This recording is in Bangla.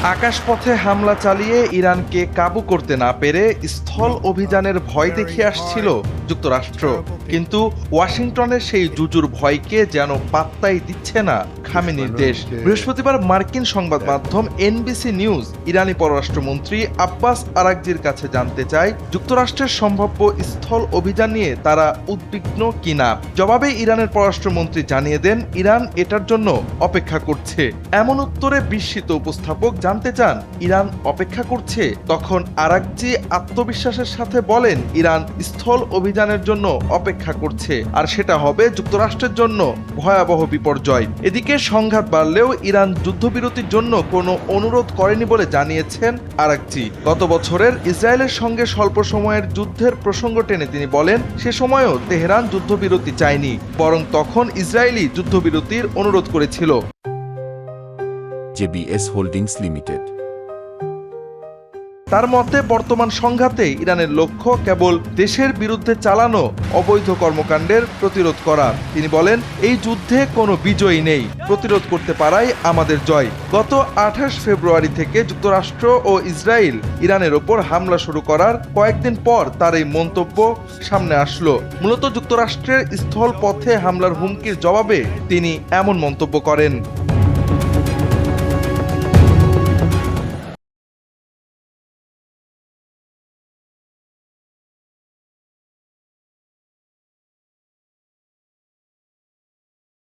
আকাশপথে হামলা চালিয়ে ইরানকে কাবু করতে না পেরে স্থল অভিযানের ভয় দেখিয়ে আসছিল যুক্তরাষ্ট্র, কিন্তু ওয়াশিংটনের সেই জুজুর ভয়কে যেন পাত্তাই দিচ্ছে না খামেনির দেশ। বৃহস্পতিবার মার্কিন সংবাদ মাধ্যম এনবিসি নিউজ ইরানি পররাষ্ট্রমন্ত্রী আব্বাস আরাগজির কাছে জানতে চায় যুক্তরাষ্ট্রের সম্ভাব্য স্থল অভিযান নিয়ে তারা উদ্বিগ্ন কিনা। জবাবে ইরানের পররাষ্ট্রমন্ত্রী জানিয়ে দেন ইরান এটার জন্য অপেক্ষা করছে। এমন উত্তরে বিস্মিত উপস্থাপক জানতে চান ইরান অপেক্ষা করছে, তখন আরাগজি আত্মবিশ্বাসের সাথে বলেন ইরান স্থল অভিযানের জন্য অপেক্ষা করছে, আর সেটা হবে যুক্তরাষ্ট্রের জন্য ভয়াবহ বিপর্যয়। এদিকে সংঘাত বাড়লেও ইরান যুদ্ধবিরতির জন্য কোনো অনুরোধ করেনি বলে জানিয়েছেন আরাগজি। গত বছরের ইসরায়েলের সঙ্গে স্বল্প সময়ের যুদ্ধের প্রসঙ্গ টেনে তিনি বলেন সে সময়ও তেহরান যুদ্ধবিরতি চায়নি, বরং তখন ইসরায়েলি যুদ্ধবিরতির অনুরোধ করেছিল। JBS holdings limited. তার মতে বর্তমান সংঘাতে ইরানের লক্ষ্য কেবল দেশের বিরুদ্ধে চালানো অবৈধ কর্মকাণ্ডের প্রতিরোধ করা। তিনি বলেন এই যুদ্ধে কোনো বিজয়ী নেই, প্রতিরোধ করতে পারাই আমাদের জয়। গত 28 ফেব্রুয়ারি থেকে যুক্তরাষ্ট্র ও ইসরায়েল ইরানের ওপর হামলা শুরু করার কয়েকদিন পর তার এই মন্তব্য সামনে আসলো। মূলত যুক্তরাষ্ট্রের স্থল পথে হামলার হুমকির জবাবে তিনি এমন মন্তব্য করেন।